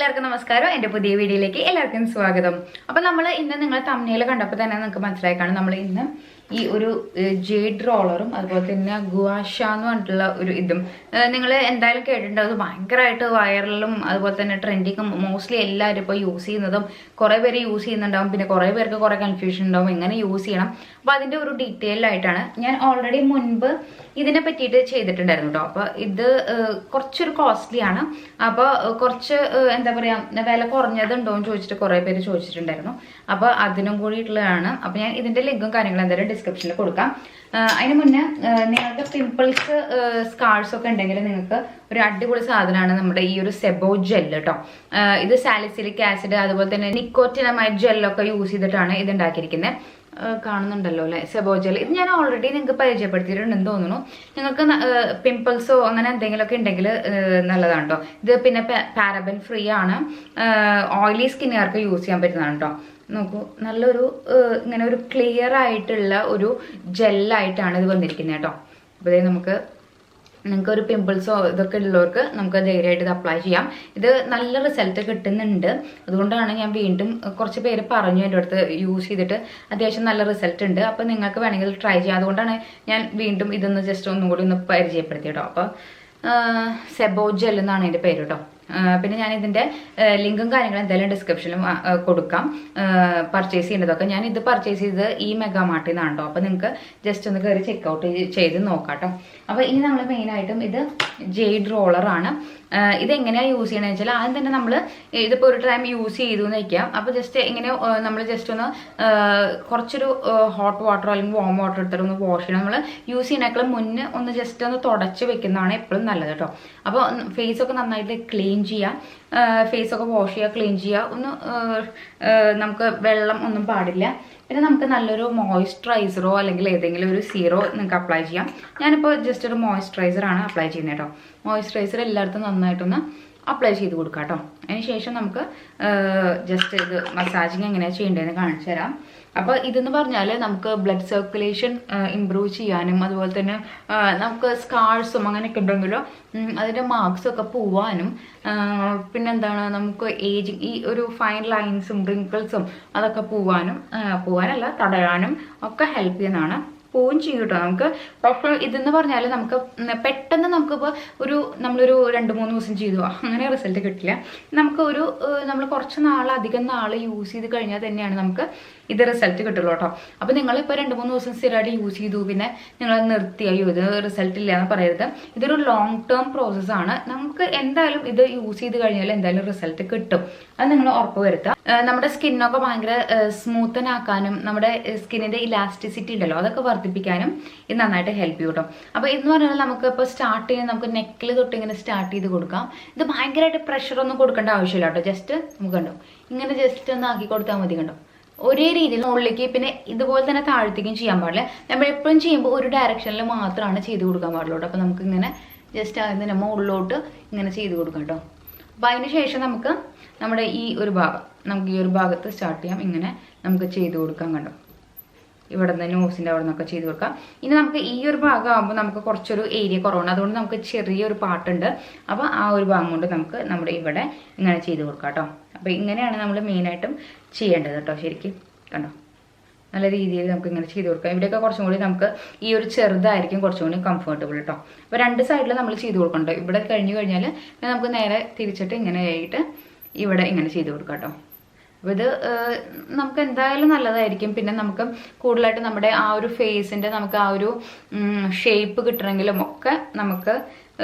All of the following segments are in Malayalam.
എല്ലാവർക്കും നമസ്കാരം. എൻ്റെ പുതിയ വീഡിയോയിലേക്ക് എല്ലാവർക്കും സ്വാഗതം. അപ്പോൾ നമ്മൾ ഇന്ന് നിങ്ങൾ തംബ്നെയിൽ കണ്ടപ്പോൾ തന്നെ നിങ്ങൾക്ക് മനസ്സിലായി കാണും നമ്മൾ ഇന്ന് ഈ ഒരു ജേഡ് റോളറും അതുപോലെ തന്നെ ഗുവാഷ എന്ന് പറഞ്ഞിട്ടുള്ള ഒരു ഇതും നിങ്ങൾ എന്തായാലും കേട്ടിട്ടുണ്ടാവും. അത് ഭയങ്കരമായിട്ട് വൈറലും അതുപോലെ തന്നെ ട്രെൻഡിങ്ങും മോസ്റ്റ്ലി എല്ലാവരും ഇപ്പോൾ യൂസ് ചെയ്യുന്നതും കുറേ പേര് യൂസ് ചെയ്യുന്നുണ്ടാവും. പിന്നെ കുറേ പേർക്ക് കുറേ കൺഫ്യൂഷൻ ഉണ്ടാവും എങ്ങനെ യൂസ് ചെയ്യണം. അപ്പോൾ അതിൻ്റെ ഒരു ഡീറ്റെയിൽ ആയിട്ടാണ് ഞാൻ ഓൾറെഡി മുൻപ് ഇതിനെ പറ്റിയിട്ട് ചെയ്തിട്ടുണ്ടായിരുന്നു കേട്ടോ. അപ്പോൾ ഇത് കുറച്ചൊരു കോസ്റ്റ്ലി ആണ്. അപ്പോൾ കുറച്ച് എന്താ പറയുക വില കുറഞ്ഞതുണ്ടോ എന്ന് ചോദിച്ചിട്ട് കുറേ പേര് ചോദിച്ചിട്ടുണ്ടായിരുന്നു. അപ്പോൾ അതിനും കൂടിയിട്ടുള്ളതാണ്. അപ്പോൾ ഞാൻ ഇതിൻ്റെ ലിങ്കും കാര്യങ്ങളും എന്തായാലും ഡിസ്ക്രിപ്ഷനിൽ കൊടുക്കാം. അതിന് മുന്നേ നിങ്ങൾക്ക് പിമ്പിൾസ് സ്കാർസ് ഒക്കെ ഉണ്ടെങ്കിൽ നിങ്ങൾക്ക് ഒരു അടിപൊളി സാധനമാണ് നമ്മുടെ ഈ ഒരു സെബോ ജെൽ കേട്ടോ. ഇത് സാലിസിലിക് ആസിഡ് അതുപോലെ തന്നെ നിക്കോട്ടിനമൈഡ് ജെല്ലൊക്കെ യൂസ് ചെയ്തിട്ടാണ് ഇത് ഉണ്ടാക്കിയിരിക്കുന്നത്. കാണുന്നുണ്ടല്ലോ അല്ലെ, സെബോ ജെൽ. ഇത് ഞാൻ ഓൾറെഡി നിങ്ങൾക്ക് പരിചയപ്പെടുത്തിയിട്ടുണ്ടെന്ന് തോന്നുന്നു. നിങ്ങൾക്ക് പിമ്പിൾസോ അങ്ങനെ എന്തെങ്കിലുമൊക്കെ ഉണ്ടെങ്കിൽ നല്ലതാണ് കേട്ടോ. ഇത് പിന്നെ പാരബൻ ഫ്രീ ആണ്. ഓയിലി സ്കിന്നുകാർക്ക് യൂസ് ചെയ്യാൻ പറ്റുന്നതാണ് കേട്ടോ. നോക്കൂ, നല്ലൊരു ഇങ്ങനെ ഒരു ക്ലിയർ ആയിട്ടുള്ള ഒരു ജെല്ലായിട്ടാണ് ഇത് വന്നിരിക്കുന്നത് കേട്ടോ. അപ്പോൾ നമുക്ക് നിങ്ങൾക്ക് ഒരു പിമ്പിൾസോ ഇതൊക്കെ ഉള്ളവർക്ക് നമുക്ക് ധൈര്യമായിട്ട് ഇത് അപ്ലൈ ചെയ്യാം. ഇത് നല്ല റിസൾട്ട് കിട്ടുന്നുണ്ട്. അതുകൊണ്ടാണ് ഞാൻ വീണ്ടും കുറച്ച് പേര് പറഞ്ഞു എൻ്റെ അടുത്ത് യൂസ് ചെയ്തിട്ട് അത്യാവശ്യം നല്ല റിസൾട്ട് ഉണ്ട്. അപ്പോൾ നിങ്ങൾക്ക് വേണമെങ്കിൽ ട്രൈ ചെയ്യാം. അതുകൊണ്ടാണ് ഞാൻ വീണ്ടും ഇതൊന്ന് ജസ്റ്റ് ഒന്നും കൂടി ഒന്ന് പരിചയപ്പെടുത്തി കേട്ടോ. അപ്പോൾ സെബോ ജെൽ എന്നാണ് എൻ്റെ പേര് കേട്ടോ. പിന്നെ ഞാൻ ഇതിൻ്റെ ലിങ്കും കാര്യങ്ങളും എന്തായാലും ഡിസ്ക്രിപ്ഷനിലും കൊടുക്കാം. പർച്ചേസ് ചെയ്യേണ്ടതൊക്കെ ഞാൻ ഇത് പർച്ചേസ് ചെയ്തത് ഈ മെഗാ മാർട്ടിൽ നിന്നാണ് കേട്ടോ. അപ്പോൾ നിങ്ങൾക്ക് ജസ്റ്റ് ഒന്ന് കയറി ചെക്കൗട്ട് ചെയ്ത് നോക്കാം കേട്ടോ. അപ്പോൾ ഇനി നമ്മൾ മെയിനായിട്ടും ഇത് ജെയ്ഡ് റോളറാണ്. ഇതെങ്ങനെയാണ് യൂസ് ചെയ്യണമെന്ന് വെച്ചാൽ ആദ്യം തന്നെ നമ്മൾ ഇതിപ്പോൾ ഒരു ടൈം യൂസ് ചെയ്തു എന്ന് വയ്ക്കാം. അപ്പോൾ ജസ്റ്റ് ഇങ്ങനെ നമ്മൾ ജസ്റ്റ് ഒന്ന് കുറച്ചൊരു ഹോട്ട് വാട്ടർ അല്ലെങ്കിൽ വാം വാട്ടർ എടുത്തിട്ട് ഒന്ന് വാഷ് ചെയ്യണം. നമ്മൾ യൂസ് ചെയ്യുന്നേക്കാളും മുന്നേ ഒന്ന് ജസ്റ്റ് ഒന്ന് തുടച്ച് വെക്കുന്നതാണ് എപ്പോഴും നല്ലത് കേട്ടോ. അപ്പോൾ ഫേസൊക്കെ നന്നായിട്ട് ക്ലീൻ ചെയ്യാം. ഫേസൊക്കെ വാഷ് ചെയ്യുക, ക്ലീൻ ചെയ്യുക. ഒന്ന് നമുക്ക് വെള്ളം ഒന്നും പാടില്ല. പിന്നെ നമുക്ക് നല്ലൊരു മോയ്സ്ചറൈസറോ അല്ലെങ്കിൽ ഏതെങ്കിലും ഒരു സീറോ നിങ്ങൾക്ക് അപ്ലൈ ചെയ്യാം. ഞാനിപ്പോൾ ജസ്റ്റ് ഒരു മോയ്സ്ചറൈസറാണ് അപ്ലൈ ചെയ്യുന്നത് കേട്ടോ. മോയ്സ്ചറൈസർ എല്ലായിടത്തും നന്നായിട്ടൊന്ന് അപ്ലൈ ചെയ്ത് കൊടുക്കാം കേട്ടോ. അതിന് ശേഷം നമുക്ക് ജസ്റ്റ് ഇത് മസാജിങ് എങ്ങനെയാണ് ചെയ്യേണ്ടതെന്ന് കാണിച്ചു തരാം. അപ്പോൾ ഇതെന്ന് പറഞ്ഞാൽ നമുക്ക് ബ്ലഡ് സർക്കുലേഷൻ ഇമ്പ്രൂവ് ചെയ്യാനും അതുപോലെ തന്നെ നമുക്ക് സ്കാർസും അങ്ങനെയൊക്കെ ഉണ്ടെങ്കിലോ അതിൻ്റെ മാർക്സൊക്കെ പോവാനും പിന്നെന്താണ് നമുക്ക് ഏജിങ് ഈ ഒരു ഫൈൻ ലൈൻസും റിങ്കിൾസും അതൊക്കെ പോവാനല്ല തടയാനും ഒക്കെ ഹെൽപ്പ് ചെയ്യുന്നതാണ്. പോവും ചെയ്യും കേട്ടോ. നമുക്ക് പക്ഷേ ഇതെന്ന് പറഞ്ഞാൽ നമുക്ക് പെട്ടെന്ന് നമുക്കിപ്പോൾ നമ്മളൊരു 2-3 ദിവസം ചെയ്തു അങ്ങനെ റിസൾട്ട് കിട്ടില്ല. നമുക്ക് നമ്മൾ കുറച്ച് അധികം നാൾ യൂസ് ചെയ്ത് കഴിഞ്ഞാൽ തന്നെയാണ് നമുക്ക് ഇത് റിസൾട്ട് കിട്ടുള്ളൂ കേട്ടോ. അപ്പോൾ നിങ്ങളിപ്പോൾ 2-3 ദിവസം സ്ഥിരമായിട്ട് യൂസ് ചെയ്തു പിന്നെ നിങ്ങൾ നിർത്തിയോ ഇത് റിസൾട്ട് ഇല്ല എന്ന് പറയരുത്. ഇതൊരു ലോങ് ടേം പ്രോസസ്സാണ്. നമുക്ക് എന്തായാലും ഇത് യൂസ് ചെയ്ത് കഴിഞ്ഞാൽ എന്തായാലും റിസൾട്ട് കിട്ടും. അത് നിങ്ങൾ ഉറപ്പ് വരുത്തുക. നമ്മുടെ സ്കിന്നൊക്കെ ഭയങ്കര സ്മൂത്തൻ ആക്കാനും നമ്മുടെ സ്കിന്നിൻ്റെ ഇലാസ്റ്റിസിറ്റി ഉണ്ടല്ലോ അതൊക്കെ വർദ്ധിപ്പിക്കാനും ഇത് നന്നായിട്ട് ഹെൽപ്പ് ചെയ്യും കേട്ടോ. അപ്പോൾ ഇതെന്ന് പറഞ്ഞാൽ നമുക്ക് ഇപ്പോൾ സ്റ്റാർട്ട് ചെയ്യാൻ നമുക്ക് നെക്കിൽ തൊട്ട് ഇങ്ങനെ സ്റ്റാർട്ട് ചെയ്ത് കൊടുക്കാം. ഇത് ഭയങ്കരമായിട്ട് പ്രഷറൊന്നും കൊടുക്കേണ്ട ആവശ്യമില്ല കേട്ടോ. ജസ്റ്റ് നമുക്ക് കണ്ടോ ഇങ്ങനെ ജസ്റ്റ് ഒന്ന് ആക്കി കൊടുത്താൽ മതി കണ്ടോ. ഒരേ രീതിയിൽ മുകളിലേക്ക് പിന്നെ ഇതുപോലെ തന്നെ താഴത്തേക്കും ചെയ്യാൻ പാടില്ല. നമ്മൾ എപ്പോഴും ചെയ്യുമ്പോൾ ഒരു ഡയറക്ഷനിൽ മാത്രമാണ് ചെയ്ത് കൊടുക്കാൻ പാടുള്ളൂ കേട്ടോ. അപ്പോൾ നമുക്ക് ഇങ്ങനെ ജസ്റ്റ് അതിന് മുകളിലോട്ട് ഇങ്ങനെ ചെയ്ത് കൊടുക്കാം കേട്ടോ. അപ്പോൾ അതിന് ശേഷം നമുക്ക് നമ്മുടെ ഈ ഒരു ഭാഗത്ത് സ്റ്റാർട്ട് ചെയ്യാം. ഇങ്ങനെ നമുക്ക് ചെയ്ത് കൊടുക്കാം കണ്ടോ. ഇവിടെ നിന്ന് നോസിൻ്റെ അവിടെ നിന്നൊക്കെ ചെയ്ത് കൊടുക്കാം. ഇനി നമുക്ക് ഈ ഒരു ഭാഗം ആകുമ്പോൾ നമുക്ക് കുറച്ചൊരു ഏരിയ കുറവാണ്. അതുകൊണ്ട് നമുക്ക് ചെറിയൊരു പാട്ടുണ്ട്. അപ്പോൾ ആ ഒരു ഭാഗം കൊണ്ട് നമുക്ക് നമ്മുടെ ഇവിടെ ഇങ്ങനെ ചെയ്ത് കൊടുക്കാം കേട്ടോ. അപ്പോൾ ഇങ്ങനെയാണ് നമ്മൾ മെയിനായിട്ടും ചെയ്യേണ്ടത് കേട്ടോ. ശരിക്കും കണ്ടോ നല്ല രീതിയിൽ നമുക്ക് ഇങ്ങനെ ചെയ്ത് കൊടുക്കാം. ഇവിടെയൊക്കെ കുറച്ചും കൂടി നമുക്ക് ഈ ഒരു ചെറുതായിരിക്കും കുറച്ചും കൂടി കംഫർട്ടബിൾ കേട്ടോ. അപ്പോൾ 2 സൈഡിൽ നമ്മൾ ചെയ്ത് കൊടുക്കണ്ടോ. ഇവിടെ കഴിഞ്ഞ് കഴിഞ്ഞാൽ നമുക്ക് നേരെ തിരിച്ചിട്ട് ഇങ്ങനെ ആയിട്ട് ഇവിടെ ഇങ്ങനെ ചെയ്ത് കൊടുക്കാം കേട്ടോ. അപ്പോൾ ഇത് നമുക്ക് എന്തായാലും നല്ലതായിരിക്കും. പിന്നെ നമുക്ക് കൂടുതലായിട്ട് നമ്മുടെ ആ ഒരു ഫേസിൻ്റെ നമുക്ക് ആ ഒരു ഷേപ്പ് കിട്ടണമെങ്കിലും ഒക്കെ നമുക്ക്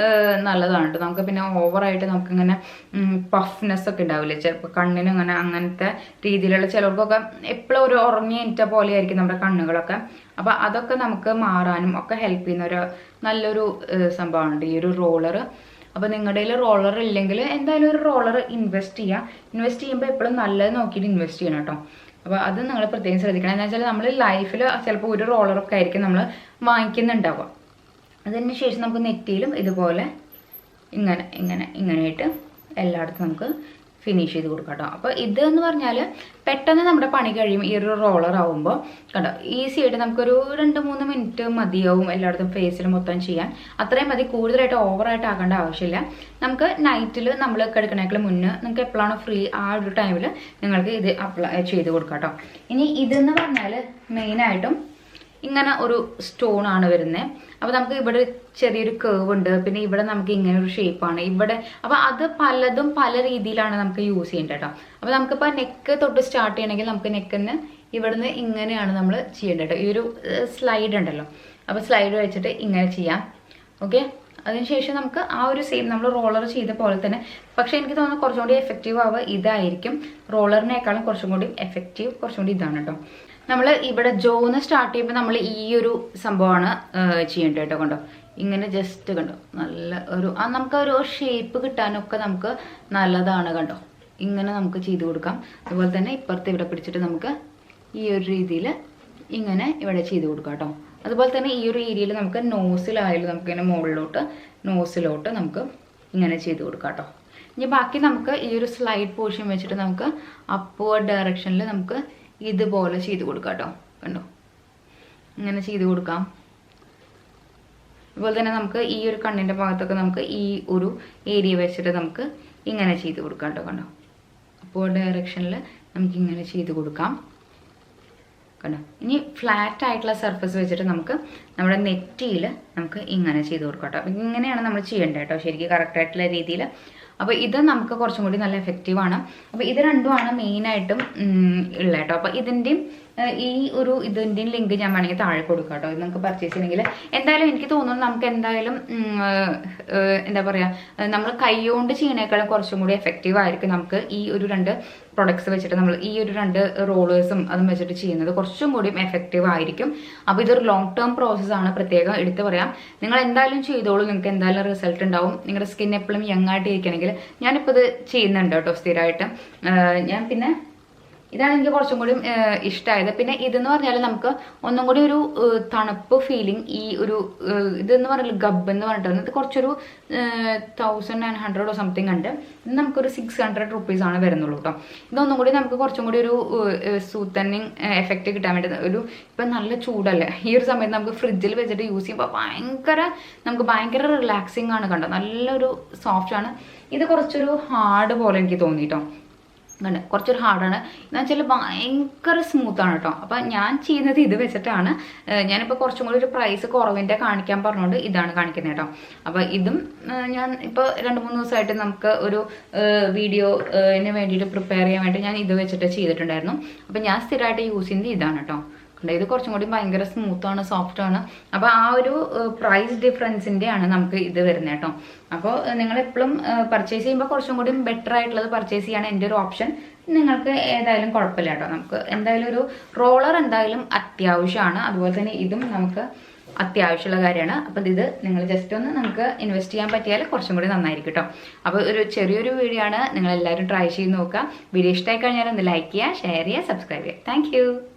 നല്ലതാണ് കേട്ടോ. നമുക്ക് പിന്നെ ഓവറായിട്ട് നമുക്കിങ്ങനെ പഫ്നെസ് ഒക്കെ ഉണ്ടാവില്ലേ ചിലപ്പോൾ കണ്ണിന് ഇങ്ങനെ അങ്ങനത്തെ രീതിയിലുള്ള ചിലർക്കൊക്കെ എപ്പോഴും ഒരു ഉറങ്ങിയ പോലെ ആയിരിക്കും നമ്മുടെ കണ്ണുകളൊക്കെ. അപ്പോൾ അതൊക്കെ നമുക്ക് മാറാനും ഒക്കെ ഹെൽപ്പ് ചെയ്യുന്ന നല്ലൊരു സംഭവമുണ്ട് ഈ ഒരു റോളർ. അപ്പോൾ നിങ്ങളുടെ കയ്യിൽ റോളർ ഇല്ലെങ്കിൽ എന്തായാലും ഒരു റോളർ ഇൻവെസ്റ്റ് ചെയ്യുമ്പോൾ എപ്പോഴും നല്ലത് നോക്കിയിട്ട് ഇൻവെസ്റ്റ് ചെയ്യണം കേട്ടോ. അപ്പോൾ അത് നിങ്ങൾ പ്രത്യേകം ശ്രദ്ധിക്കണം. എന്താ വെച്ചാൽ നമ്മൾ ലൈഫിൽ ചിലപ്പോൾ ഒരു റോളറൊക്കെ ആയിരിക്കും നമ്മൾ വാങ്ങിക്കുന്നുണ്ടാവുക. അതിന് ശേഷം നമുക്ക് നെറ്റിയിലും ഇതുപോലെ ഇങ്ങനെയായിട്ട് എല്ലായിടത്തും നമുക്ക് ഫിനിഷ് ചെയ്ത് കൊടുക്കാം കേട്ടോ. അപ്പോൾ ഇതെന്ന് പറഞ്ഞാൽ പെട്ടെന്ന് നമ്മുടെ പണി കഴിയും. ഈ ഒരു റോളർ ആവുമ്പോൾ കണ്ടോ ഈസി ആയിട്ട് നമുക്കൊരു 2-3 മിനിറ്റ് മതിയാവും എല്ലായിടത്തും ഫേസിൽ മൊത്തം ചെയ്യാൻ. അത്രയും മതി, കൂടുതലായിട്ട് ഓവറായിട്ട് ആക്കേണ്ട ആവശ്യമില്ല. നമുക്ക് നൈറ്റിൽ നമ്മൾ കിടക്കണേക്കാൾ മുന്നേ നിങ്ങൾക്ക് എപ്പോഴാണോ ഫ്രീ ആ ഒരു ടൈമിൽ നിങ്ങൾക്ക് ഇത് അപ്ലൈ ചെയ്ത് കൊടുക്കാം കേട്ടോ. ഇനി ഇതെന്ന് പറഞ്ഞാൽ മെയിനായിട്ടും ഇങ്ങനെ ഒരു സ്റ്റോൺ ആണ് വരുന്നത്. അപ്പോൾ നമുക്ക് ഇവിടെ ചെറിയൊരു കേവ് ഉണ്ട്, പിന്നെ ഇവിടെ നമുക്ക് ഇങ്ങനെ ഒരു ഷേപ്പാണ് ഇവിടെ. അപ്പോൾ അത് പലതും പല രീതിയിലാണ് നമുക്ക് യൂസ് ചെയ്യേണ്ടത് കേട്ടോ. അപ്പോൾ നമുക്കിപ്പോൾ നെക്ക് തൊട്ട് സ്റ്റാർട്ട് ചെയ്യണമെങ്കിൽ നമുക്ക് നെക്കിന് ഇവിടുന്ന് ഇങ്ങനെയാണ് നമ്മൾ ചെയ്യേണ്ടത് കേട്ടോ. ഈ ഒരു സ്ലൈഡ് ഉണ്ടല്ലോ, അപ്പോൾ സ്ലൈഡ് വെച്ചിട്ട് ഇങ്ങനെ ചെയ്യാം. ഓക്കെ, അതിനുശേഷം നമുക്ക് ആ ഒരു സെയിം നമ്മൾ റോളർ ചെയ്ത പോലെ തന്നെ, പക്ഷെ എനിക്ക് തോന്നുന്നു കുറച്ചും കൂടി എഫക്റ്റീവ് ആവുക ഇതായിരിക്കും. റോളറിനേക്കാളും കുറച്ചും കൂടി എഫക്റ്റീവ് കുറച്ചും കൂടി ഇതാണ് കേട്ടോ. നമ്മൾ ഇവിടെ ജോന്ന് സ്റ്റാർട്ട് ചെയ്യുമ്പോൾ നമ്മൾ ഈ ഒരു സംഭവമാണ് ചെയ്യേണ്ടത് കേട്ടോ. കണ്ടോ ഇങ്ങനെ ജസ്റ്റ് കണ്ടോ നല്ല ഒരു നമുക്കൊരു ഷേപ്പ് കിട്ടാനൊക്കെ നമുക്ക് നല്ലതാണ്. കണ്ടോ ഇങ്ങനെ നമുക്ക് ചെയ്ത് കൊടുക്കാം. അതുപോലെ തന്നെ ഇപ്പുറത്ത് ഇവിടെ പിടിച്ചിട്ട് നമുക്ക് ഈ ഒരു രീതിയിൽ ഇങ്ങനെ ഇവിടെ ചെയ്ത് കൊടുക്കാം കേട്ടോ. അതുപോലെ തന്നെ ഈ ഒരു ഏരിയയിൽ നമുക്ക് നോസിലായാലും നമുക്ക് ഇങ്ങനെ മുകളിലോട്ട് നോസിലോട്ട് നമുക്ക് ഇങ്ങനെ ചെയ്ത് കൊടുക്കാം കേട്ടോ. ഇനി ബാക്കി നമുക്ക് ഈ ഒരു സ്ലൈഡ് പോർഷൻ വെച്ചിട്ട് നമുക്ക് അപ്വേർഡ് ഡയറക്ഷനിൽ നമുക്ക് ഇതുപോലെ ചെയ്ത് കൊടുക്കാം കേട്ടോ. കണ്ടോ ഇങ്ങനെ ചെയ്ത് കൊടുക്കാം. അതുപോലെ തന്നെ നമുക്ക് ഈ ഒരു കണ്ണിൻ്റെ ഭാഗത്തൊക്കെ നമുക്ക് ഈ ഒരു ഏരിയ വെച്ചിട്ട് നമുക്ക് ഇങ്ങനെ ചെയ്ത് കൊടുക്കാം കേട്ടോ. കണ്ടോ അപ്വേർഡ് ഡയറക്ഷനിൽ നമുക്ക് ഇങ്ങനെ ചെയ്ത് കൊടുക്കാം. കണ്ടോ ഇനി ഫ്ലാറ്റ് ആയിട്ടുള്ള സർഫസ് വെച്ചിട്ട് നമുക്ക് നമ്മുടെ നെറ്റിയിൽ നമുക്ക് ഇങ്ങനെ ചെയ്ത് കൊടുക്കാം കേട്ടോ. അപ്പം ഇങ്ങനെയാണ് നമ്മൾ ചെയ്യേണ്ടത് കേട്ടോ, ശരിക്കും കറക്റ്റായിട്ടുള്ള രീതിയിൽ. അപ്പോൾ ഇത് നമുക്ക് കുറച്ചും കൂടി നല്ല എഫക്റ്റീവാണ്. അപ്പോൾ ഇത് രണ്ടുമാണ് മെയിനായിട്ടും ഉള്ളത് കേട്ടോ. അപ്പോൾ ഇതിൻ്റെയും ഈ ഒരു ഇതിൻ്റെയും ലിങ്ക് ഞാൻ വേണമെങ്കിൽ താഴെ കൊടുക്കാം കേട്ടോ. ഇത് നമുക്ക് പർച്ചേസ് ചെയ്യണമെങ്കിൽ എന്തായാലും എനിക്ക് തോന്നുന്നു നമുക്ക് എന്തായാലും എന്താ പറയുക, നമ്മൾ കൈകൊണ്ട് ചെയ്യണേക്കാളും കുറച്ചും കൂടി എഫക്റ്റീവ് ആയിരിക്കും നമുക്ക് ഈ ഒരു 2 പ്രൊഡക്ട്സ് വെച്ചിട്ട് നമ്മൾ ഈ ഒരു 2 റോളേഴ്സും അതും വെച്ചിട്ട് ചെയ്യുന്നത് കുറച്ചും കൂടി എഫക്റ്റീവ് ആയിരിക്കും. അപ്പോൾ ഇതൊരു ലോങ് ടേം പ്രോസസ്സാണ്, പ്രത്യേകം എടുത്ത് പറയാം. നിങ്ങൾ എന്തായാലും ചെയ്തോളൂ, നിങ്ങൾക്ക് എന്തായാലും റിസൾട്ട് ഉണ്ടാവും. നിങ്ങളുടെ സ്കിൻ എപ്പോഴും യങ് ആയിട്ട് ഇരിക്കണമെങ്കിൽ ഞാനിപ്പോൾ ഇത് ചെയ്യുന്നുണ്ട് കേട്ടോ സ്ഥിരമായിട്ട്. ഞാൻ പിന്നെ ഇതാണ് എനിക്ക് കുറച്ചും കൂടി ഇഷ്ടമായത്. പിന്നെ ഇതെന്ന് പറഞ്ഞാൽ നമുക്ക് ഒന്നും കൂടി ഒരു തണുപ്പ് ഫീലിംഗ്, ഈ ഒരു ഇതെന്ന് പറഞ്ഞാൽ ഗബ് എന്ന് പറഞ്ഞിട്ട് ഇത് കുറച്ചൊരു 1900 സംതിങ് ഉണ്ട്. ഇത് നമുക്കൊരു 600 rupees ആണ് വരുന്നുള്ളൂ കേട്ടോ. ഇതൊന്നും കൂടി നമുക്ക് കുറച്ചും കൂടി ഒരു സൂത്തനിങ് എഫക്റ്റ് കിട്ടാൻ വേണ്ടി ഒരു ഇപ്പം നല്ല ചൂടല്ലേ, ഈ ഒരു സമയത്ത് നമുക്ക് ഫ്രിഡ്ജിൽ വെച്ചിട്ട് യൂസ് ചെയ്യുമ്പോൾ നമുക്ക് ഭയങ്കര റിലാക്സിങ് ആണ്. കണ്ടോ നല്ലൊരു സോഫ്റ്റ് ആണ്. ഇത് കുറച്ചൊരു ഹാർഡ് പോലെ എനിക്ക് തോന്നിട്ടോ. കണ്ടോ കുറച്ചൊരു ഹാർഡാണ് എന്ന് വെച്ചാൽ ഭയങ്കര സ്മൂത്താണ് കേട്ടോ. അപ്പം ഞാൻ ചെയ്യുന്നത് ഇത് വെച്ചിട്ടാണ്. ഞാനിപ്പോൾ കുറച്ചും കൂടി ഒരു പ്രൈസ് കുറവിൻ്റെ കാണിക്കാൻ പറഞ്ഞുകൊണ്ട് ഇതാണ് കാണിക്കുന്നത് കേട്ടോ. അപ്പോൾ ഇതും ഞാൻ ഇപ്പോൾ 2-3 ദിവസമായിട്ട് നമുക്ക് ഒരു വീഡിയോന് വേണ്ടിയിട്ട് പ്രിപ്പയർ ചെയ്യാൻ വേണ്ടി ഞാൻ ഇത് വെച്ചിട്ട് ചെയ്തിട്ടുണ്ടായിരുന്നു. അപ്പം ഞാൻ സ്ഥിരമായിട്ട് യൂസ് ചെയ്യുന്നത് ഇതാണ് കേട്ടോ. ഇത് കുറച്ചും കൂടി ഭയങ്കര സ്മൂത്താണ്, സോഫ്റ്റാണ്. അപ്പോൾ ആ ഒരു പ്രൈസ് ഡിഫറൻസിൻ്റെ ആണ് നമുക്ക് ഇത് വരുന്നത് കേട്ടോ. അപ്പോൾ നിങ്ങൾ എപ്പോഴും പർച്ചേസ് ചെയ്യുമ്പോൾ കുറച്ചും കൂടി ബെറ്റർ ആയിട്ടുള്ളത് പർച്ചേസ് ചെയ്യാണ് എൻ്റെ ഒരു ഓപ്ഷൻ. നിങ്ങൾക്ക് ഏതായാലും കുഴപ്പമില്ല കേട്ടോ. നമുക്ക് എന്തായാലും ഒരു റോളർ എന്തായാലും അത്യാവശ്യമാണ്. അതുപോലെ തന്നെ ഇതും നമുക്ക് അത്യാവശ്യമുള്ള കാര്യമാണ്. അപ്പം ഇത് നിങ്ങൾ ജസ്റ്റ് ഒന്ന് നമുക്ക് ഇൻവെസ്റ്റ് ചെയ്യാൻ പറ്റിയാൽ കുറച്ചും കൂടി നന്നായിരിക്കും കേട്ടോ. അപ്പോൾ ഒരു ചെറിയൊരു വീഡിയോ ആണ്, നിങ്ങളെല്ലാവരും ട്രൈ ചെയ്ത് നോക്കുക. വീഡിയോ ഇഷ്ടമായി കഴിഞ്ഞാൽ ഒന്ന് ലൈക്ക് ചെയ്യുക, ഷെയർ ചെയ്യുക, സബ്സ്ക്രൈബ് ചെയ്യുക. താങ്ക്